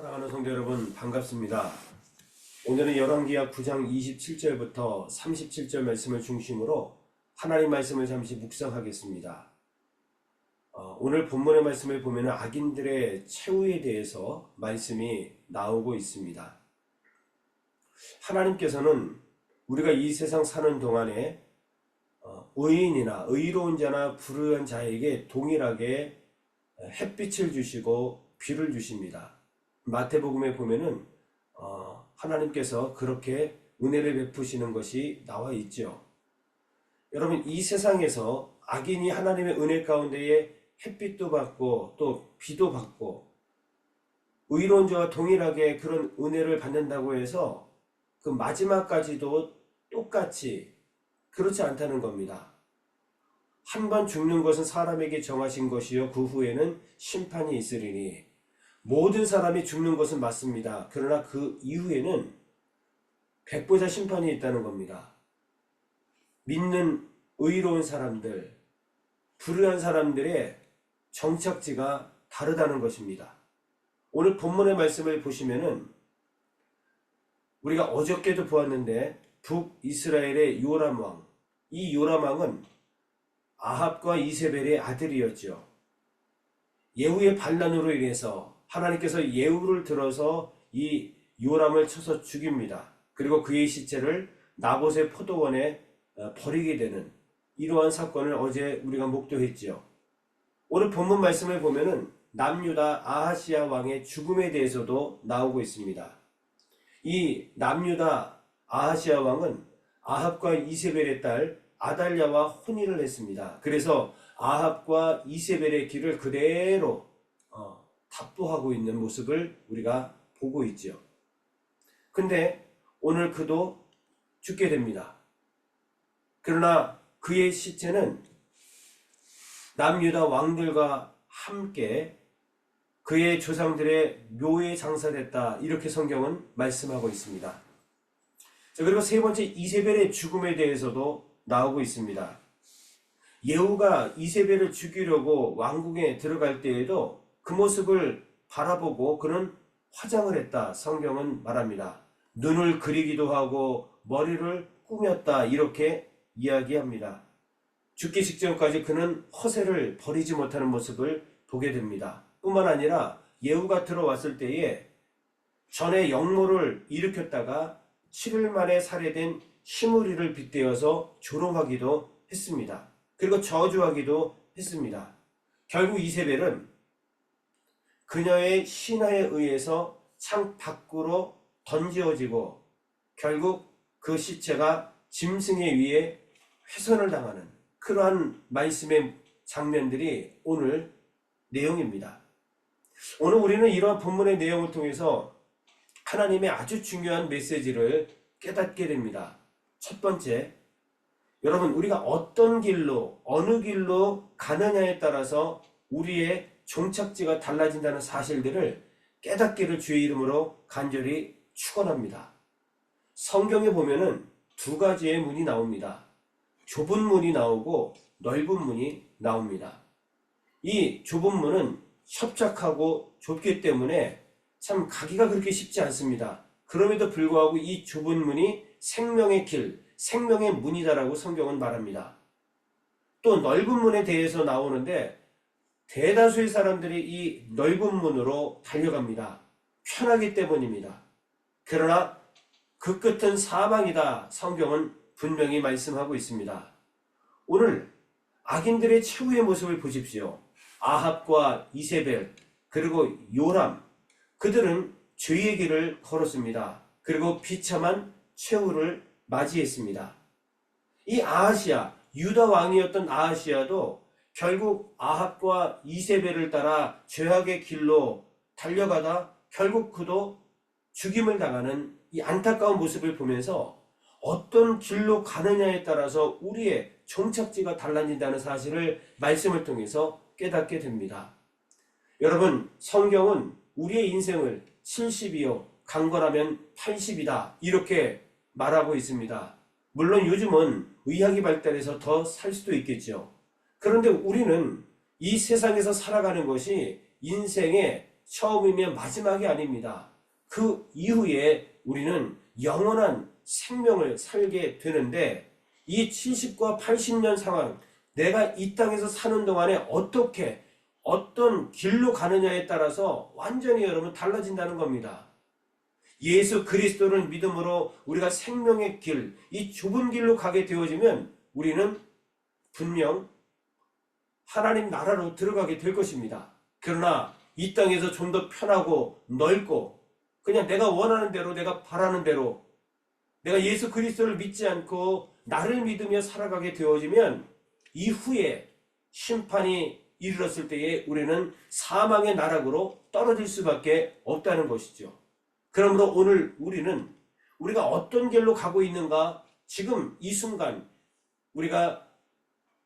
사랑하는 성도 여러분, 반갑습니다. 오늘은 열왕기하 9장 27절부터 37절 말씀을 중심으로 하나님 말씀을 잠시 묵상하겠습니다. 오늘 본문의 말씀을 보면 악인들의 최후에 대해서 말씀이 나오고 있습니다. 하나님께서는 우리가 이 세상 사는 동안에 의인이나 의로운 자나 불의한 자에게 동일하게 햇빛을 주시고 비를 주십니다. 마태복음에 보면은 하나님께서 그렇게 은혜를 베푸시는 것이 나와 있죠. 여러분, 이 세상에서 악인이 하나님의 은혜 가운데에 햇빛도 받고 또 비도 받고 의로운 자와 동일하게 그런 은혜를 받는다고 해서 그 마지막까지도 똑같이 그렇지 않다는 겁니다. 한 번 죽는 것은 사람에게 정하신 것이요 그 후에는 심판이 있으리니, 모든 사람이 죽는 것은 맞습니다. 그러나 그 이후에는 백보자 심판이 있다는 겁니다. 믿는 의로운 사람들, 불의한 사람들의 정착지가 다르다는 것입니다. 오늘 본문의 말씀을 보시면은 우리가 어저께도 보았는데 북이스라엘의 요람 왕, 이 요람 왕은 아합과 이세벨의 아들이었죠. 예후의 반란으로 인해서 하나님께서 예후를 들어서 이 요람을 쳐서 죽입니다. 그리고 그의 시체를 나봇의 포도원에 버리게 되는 이러한 사건을 어제 우리가 목도했지요. 오늘 본문 말씀을 보면은 남유다 아하시야 왕의 죽음에 대해서도 나오고 있습니다. 이 남유다 아하시야 왕은 아합과 이세벨의 딸 아달랴와 혼인을 했습니다. 그래서 아합과 이세벨의 길을 그대로 답보하고 있는 모습을 우리가 보고 있죠. 근데 오늘 그도 죽게 됩니다. 그러나 그의 시체는 남유다 왕들과 함께 그의 조상들의 묘에 장사됐다, 이렇게 성경은 말씀하고 있습니다. 자, 그리고 세 번째, 이세벨의 죽음에 대해서도 나오고 있습니다. 예후가 이세벨을 죽이려고 왕궁에 들어갈 때에도 그 모습을 바라보고 그는 화장을 했다, 성경은 말합니다. 눈을 그리기도 하고 머리를 꾸몄다, 이렇게 이야기합니다. 죽기 직전까지 그는 허세를 버리지 못하는 모습을 보게 됩니다. 뿐만 아니라 예후가 들어왔을 때에 전에 역모를 일으켰다가 7일 만에 살해된 시므리를 빗대어서 조롱하기도 했습니다. 그리고 저주하기도 했습니다. 결국 이세벨은 그녀의 신하에 의해서 창 밖으로 던지어지고 결국 그 시체가 짐승에 의해 훼손을 당하는 그러한 말씀의 장면들이 오늘 내용입니다. 오늘 우리는 이러한 본문의 내용을 통해서 하나님의 아주 중요한 메시지를 깨닫게 됩니다. 첫 번째, 여러분, 우리가 어떤 길로, 어느 길로 가느냐에 따라서 우리의 종착지가 달라진다는 사실들을 깨닫기를 주의 이름으로 간절히 축원합니다. 성경에 보면은 두 가지의 문이 나옵니다. 좁은 문이 나오고 넓은 문이 나옵니다. 이 좁은 문은 협착하고 좁기 때문에 참 가기가 그렇게 쉽지 않습니다. 그럼에도 불구하고 이 좁은 문이 생명의 길, 생명의 문이다라고 성경은 말합니다. 또 넓은 문에 대해서 나오는데 대다수의 사람들이 이 넓은 문으로 달려갑니다. 편하기 때문입니다. 그러나 그 끝은 사망이다, 성경은 분명히 말씀하고 있습니다. 오늘 악인들의 최후의 모습을 보십시오. 아합과 이세벨, 그리고 요람, 그들은 죄의 길을 걸었습니다. 그리고 비참한 최후를 맞이했습니다. 이 아하시야, 유다 왕이었던 아하시야도 결국 아합과 이세벨을 따라 죄악의 길로 달려가다 결국 그도 죽임을 당하는 이 안타까운 모습을 보면서 어떤 길로 가느냐에 따라서 우리의 종착지가 달라진다는 사실을 말씀을 통해서 깨닫게 됩니다. 여러분, 성경은 우리의 인생을 70이요 강건하면 80이다 이렇게 말하고 있습니다. 물론 요즘은 의학이 발달해서 더 살 수도 있겠죠. 그런데 우리는 이 세상에서 살아가는 것이 인생의 처음이면 마지막이 아닙니다. 그 이후에 우리는 영원한 생명을 살게 되는데, 이 70과 80년 상황, 내가 이 땅에서 사는 동안에 어떻게 어떤 길로 가느냐에 따라서 완전히 여러분 달라진다는 겁니다. 예수 그리스도를 믿음으로 우리가 생명의 길, 이 좁은 길로 가게 되어지면 우리는 분명 하나님 나라로 들어가게 될 것입니다. 그러나 이 땅에서 좀 더 편하고 넓고 그냥 내가 원하는 대로, 내가 바라는 대로, 내가 예수 그리스도를 믿지 않고 나를 믿으며 살아가게 되어지면 이후에 심판이 이르렀을 때에 우리는 사망의 나락으로 떨어질 수밖에 없다는 것이죠. 그러므로 오늘 우리가 어떤 길로 가고 있는가, 지금 이 순간 우리가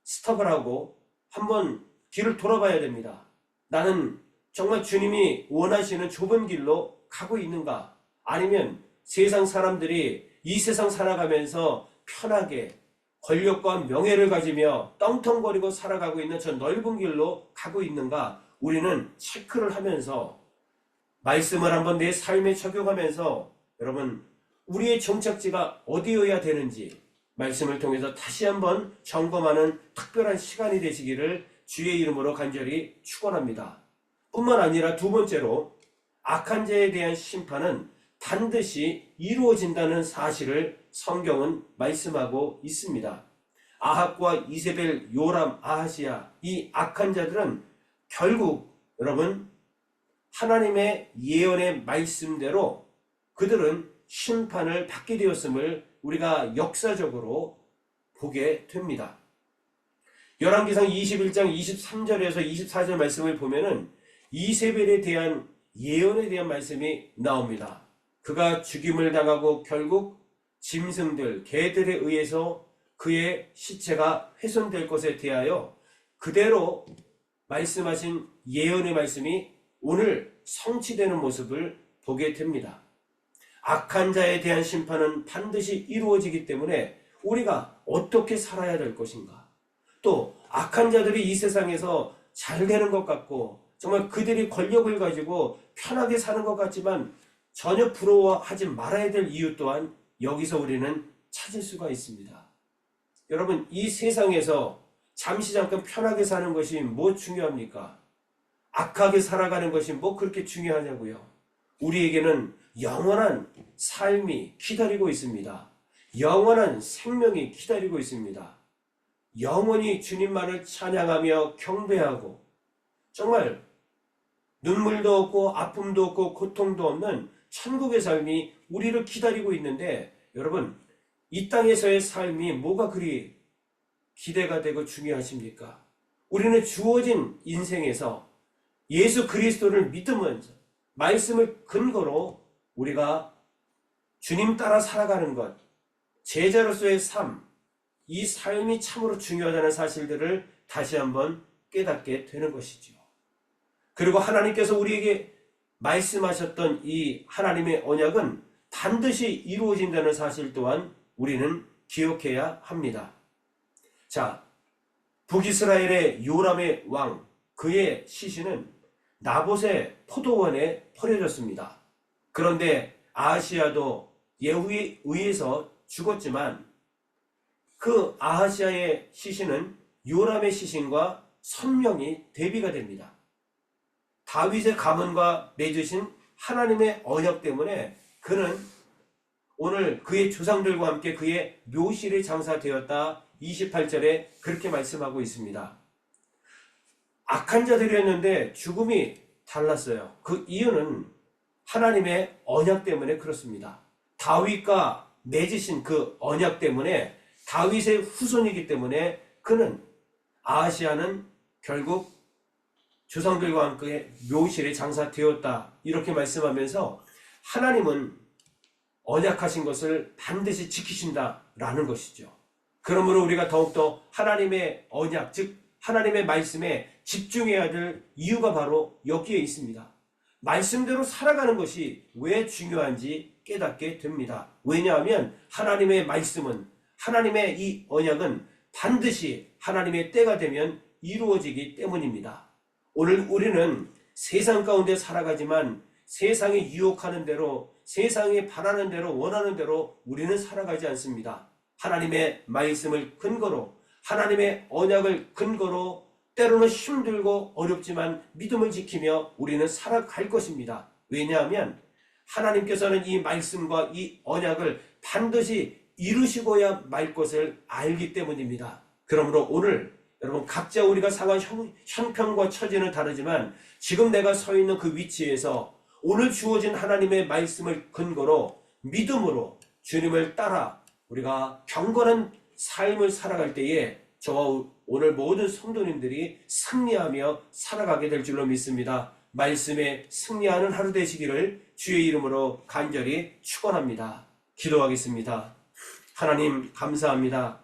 스톱을 하고 한번 길을 돌아봐야 됩니다. 나는 정말 주님이 원하시는 좁은 길로 가고 있는가? 아니면 세상 사람들이 이 세상 살아가면서 편하게 권력과 명예를 가지며 떵떵거리고 살아가고 있는 저 넓은 길로 가고 있는가? 우리는 체크를 하면서 말씀을 한번 내 삶에 적용하면서 여러분 우리의 정착지가 어디여야 되는지 말씀을 통해서 다시 한번 점검하는 특별한 시간이 되시기를 주의 이름으로 간절히 축원합니다. 뿐만 아니라 두 번째로 악한 자에 대한 심판은 반드시 이루어진다는 사실을 성경은 말씀하고 있습니다. 아합과 이세벨, 요람, 아하시야, 이 악한 자들은 결국 여러분 하나님의 예언의 말씀대로 그들은 심판을 받게 되었음을 우리가 역사적으로 보게 됩니다. 열왕기상 21장 23절에서 24절 말씀을 보면은 이세벨에 대한 예언에 대한 말씀이 나옵니다. 그가 죽임을 당하고 결국 짐승들, 개들에 의해서 그의 시체가 훼손될 것에 대하여 그대로 말씀하신 예언의 말씀이 오늘 성취되는 모습을 보게 됩니다. 악한 자에 대한 심판은 반드시 이루어지기 때문에 우리가 어떻게 살아야 될 것인가? 또 악한 자들이 이 세상에서 잘 되는 것 같고 정말 그들이 권력을 가지고 편하게 사는 것 같지만 전혀 부러워하지 말아야 될 이유 또한 여기서 우리는 찾을 수가 있습니다. 여러분 이 세상에서 잠시 잠깐 편하게 사는 것이 뭐 중요합니까? 악하게 살아가는 것이 뭐 그렇게 중요하냐고요. 우리에게는 영원한 삶이 기다리고 있습니다. 영원한 생명이 기다리고 있습니다. 영원히 주님만을 찬양하며 경배하고 정말 눈물도 없고 아픔도 없고 고통도 없는 천국의 삶이 우리를 기다리고 있는데 여러분 이 땅에서의 삶이 뭐가 그리 기대가 되고 중요하십니까? 우리는 주어진 인생에서 예수 그리스도를 믿으면서 말씀을 근거로 우리가 주님 따라 살아가는 것, 제자로서의 삶, 이 삶이 참으로 중요하다는 사실들을 다시 한번 깨닫게 되는 것이죠. 그리고 하나님께서 우리에게 말씀하셨던 이 하나님의 언약은 반드시 이루어진다는 사실 또한 우리는 기억해야 합니다. 자, 북이스라엘의 요람의 왕, 그의 시신은 나봇의 포도원에 버려졌습니다. 그런데 아하시야도 예후에 의해서 죽었지만 그 아하시야의 시신은 요람의 시신과 선명히 대비가 됩니다. 다윗의 가문과 맺으신 하나님의 언약 때문에 그는 오늘 그의 조상들과 함께 그의 묘실에 장사되었다. 28절에 그렇게 말씀하고 있습니다. 악한 자들이었는데 죽음이 달랐어요. 그 이유는 하나님의 언약 때문에 그렇습니다. 다윗과 맺으신 그 언약 때문에 다윗의 후손이기 때문에 그는 아하시야는 결국 조상들과 함께 묘실에 장사되었다. 이렇게 말씀하면서 하나님은 언약하신 것을 반드시 지키신다라는 것이죠. 그러므로 우리가 더욱더 하나님의 언약, 즉 하나님의 말씀에 집중해야 될 이유가 바로 여기에 있습니다. 말씀대로 살아가는 것이 왜 중요한지 깨닫게 됩니다. 왜냐하면 하나님의 말씀은, 하나님의 이 언약은 반드시 하나님의 때가 되면 이루어지기 때문입니다. 오늘 우리는 세상 가운데 살아가지만 세상이 유혹하는 대로, 세상이 바라는 대로, 원하는 대로 우리는 살아가지 않습니다. 하나님의 말씀을 근거로, 하나님의 언약을 근거로 때로는 힘들고 어렵지만 믿음을 지키며 우리는 살아갈 것입니다. 왜냐하면 하나님께서는 이 말씀과 이 언약을 반드시 이루시고야 말 것을 알기 때문입니다. 그러므로 오늘 여러분, 각자 우리가 상한 형편과 처지는 다르지만 지금 내가 서 있는 그 위치에서 오늘 주어진 하나님의 말씀을 근거로 믿음으로 주님을 따라 우리가 경건한 삶을 살아갈 때에 저와 오늘 모든 성도님들이 승리하며 살아가게 될 줄로 믿습니다. 말씀에 승리하는 하루 되시기를 주의 이름으로 간절히 축원합니다. 기도하겠습니다. 하나님 감사합니다.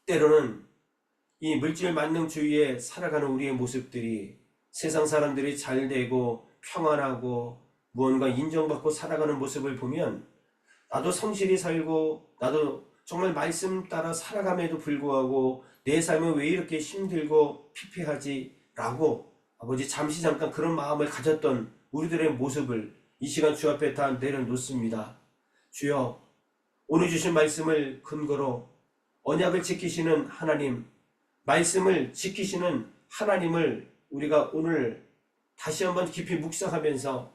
때로는 이 물질 만능주의에 살아가는 우리의 모습들이 세상 사람들이 잘되고 평안하고 무언가 인정받고 살아가는 모습을 보면 나도 성실히 살고 나도 정말 말씀 따라 살아감에도 불구하고 내 삶은 왜 이렇게 힘들고 피폐하지? 라고 아버지 잠시 잠깐 그런 마음을 가졌던 우리들의 모습을 이 시간 주 앞에 다 내려놓습니다. 주여, 오늘 주신 말씀을 근거로 언약을 지키시는 하나님, 말씀을 지키시는 하나님을 우리가 오늘 다시 한번 깊이 묵상하면서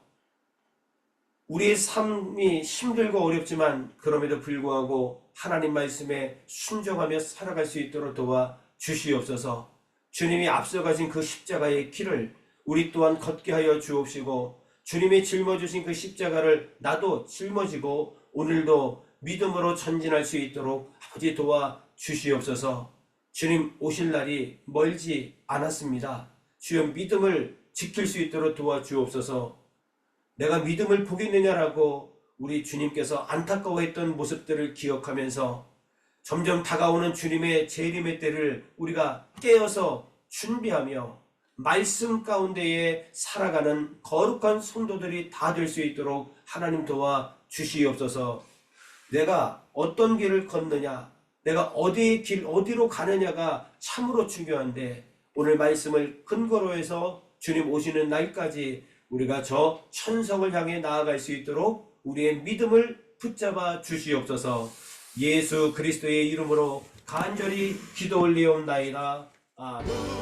우리의 삶이 힘들고 어렵지만 그럼에도 불구하고 하나님 말씀에 순종하며 살아갈 수 있도록 도와 주시옵소서. 주님이 앞서가신 그 십자가의 길을 우리 또한 걷게 하여 주옵시고 주님이 짊어주신 그 십자가를 나도 짊어지고 오늘도 믿음으로 전진할 수 있도록 아버지 도와 주시옵소서. 주님 오실 날이 멀지 않았습니다. 주여 믿음을 지킬 수 있도록 도와주옵소서. 내가 믿음을 보겠느냐라고 우리 주님께서 안타까워했던 모습들을 기억하면서 점점 다가오는 주님의 재림의 때를 우리가 깨어서 준비하며 말씀 가운데에 살아가는 거룩한 성도들이 다 될 수 있도록 하나님 도와 주시옵소서. 내가 어떤 길을 걷느냐, 내가 어디로 가느냐가 참으로 중요한데 오늘 말씀을 근거로 해서 주님 오시는 날까지 우리가 저 천성을 향해 나아갈 수 있도록 우리의 믿음을 붙잡아 주시옵소서. 예수 그리스도의 이름으로 간절히 기도 올리옵나이다. 아멘.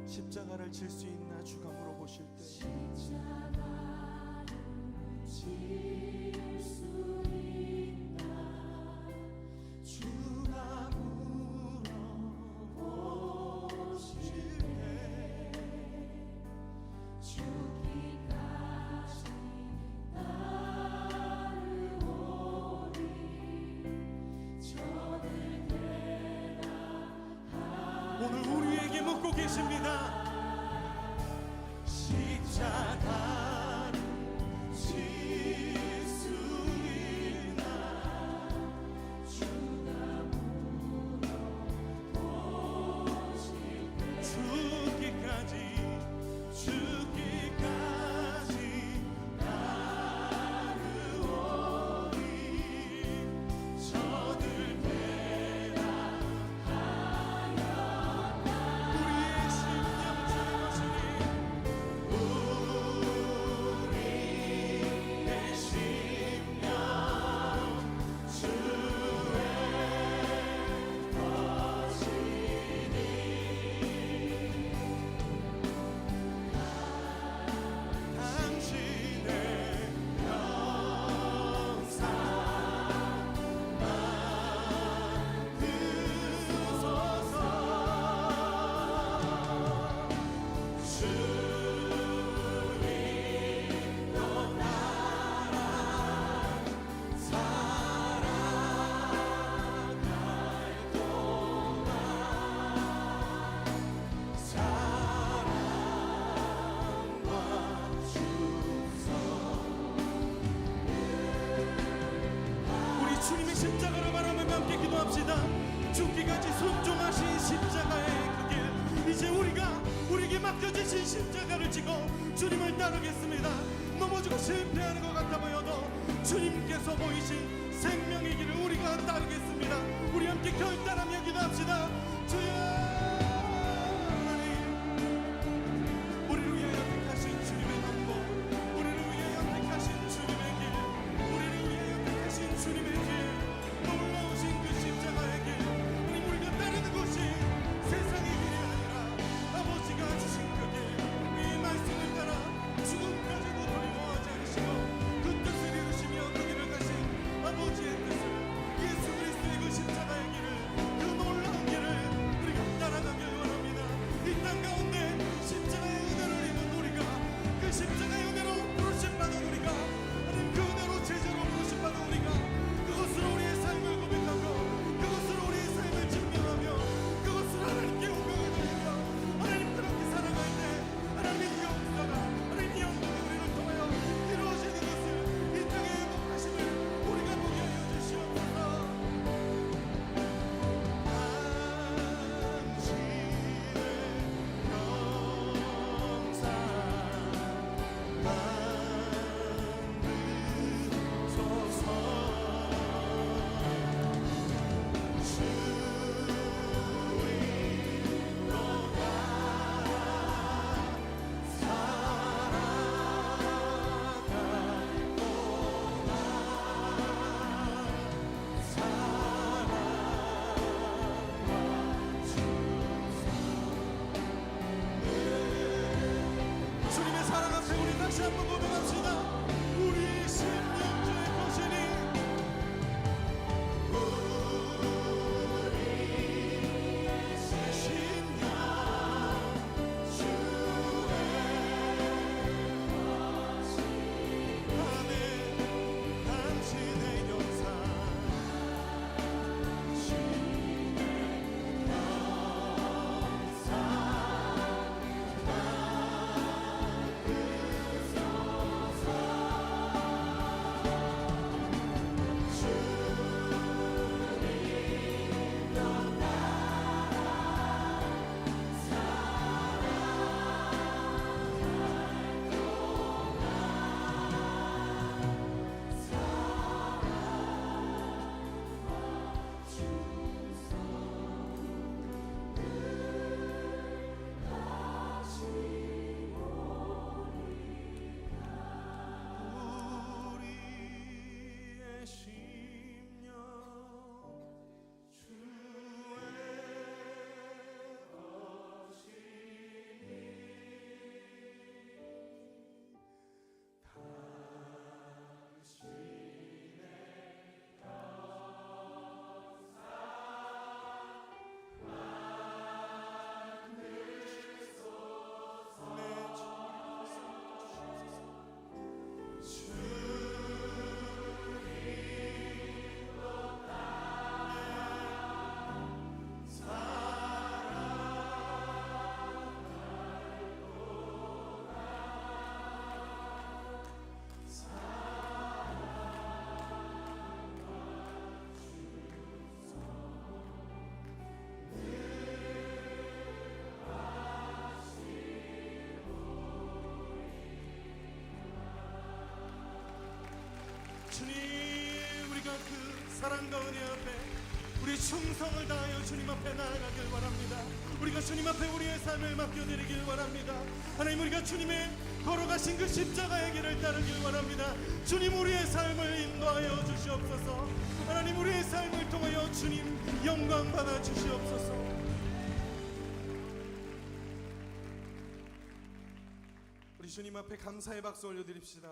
십자가를 질 수 있나 주가 물어보실 때 십자가를 질 수 있나 주가 물어보실 때 죽기까지 따르오리 저를 대라하리. 오늘 우리에게 묻고 계십니다. 십자가를 질 수 있나 주가 물어보실 때 죽기까지 따르오리 저들 대라하였다. 우리의 심령 십자가를 바라보며 함께 기도합시다. 죽기까지 순종하신 십자가의 그 길, 이제 우리에게 맡겨주신 십자가를 지고 주님을 따르겠습니다. 넘어지고 실패하는 것 같아 보여도 주님께서 보이신 생명의 길을 우리가 따르겠습니다. 우리 함께 결단하며 기도합시다. 주여 하나님, 우리를 위하여 택하신 주님의 방법, 우리를 위하여 택하신 주님의 길, 우리를 위하여 택하신 주님의 길, 놀라우신 그 십자가의 길, 우리가 따르는 것이 세상의 길이 아니라 아버지가 주신 그 길, 이 말씀을 따라 죽음까지도 두려워하지 않으시고 그 뜻을 이루시며 그 길을 가신 아버지의 뜻을, 예수 그리스도의 그 십자가의 길을, 그 놀라운 길을 우리가 따라가길 원합니다. 이 땅 가운데 십자가의 은혜를 입은 우리가, 그 십자가의 은혜로 부르심받은 우리가, 하나님 그 은혜로 제자로 부르심받은 우리가, 그것으로 우리의 삶을 고백하고 그것으로 우리의 삶을 증명하며 그것으로 하나님께 영광을 돌리며 하나님 그렇게 살아갈 때 하나님의 역사가, 하나님의 영광이 우리를 통하여 이루어지는 것을, 이 땅의 행복하심을 우리가 보게 하여 주시옵소서. 주님의 사랑 앞에 우리 다시 한번 고백합시다. 우리 심령주의 거신이, 우리의 심령 주의 거신 안에 당신의 영상 우리의 심령 주의 주님, 우리가 그 사랑과 은혜 앞에 우리 충성을 다하여 주님 앞에 나아가길 원합니다. 우리가 주님 앞에 우리의 삶을 맡겨드리길 원합니다. 하나님, 우리가 주님의 걸어가신 그 십자가의 길을 따르길 원합니다. 주님, 우리의 삶을 인도하여 주시옵소서. 하나님, 우리의 삶을 통하여 주님 영광 받아 주시옵소서. 우리 주님 앞에 감사의 박수 올려드립시다.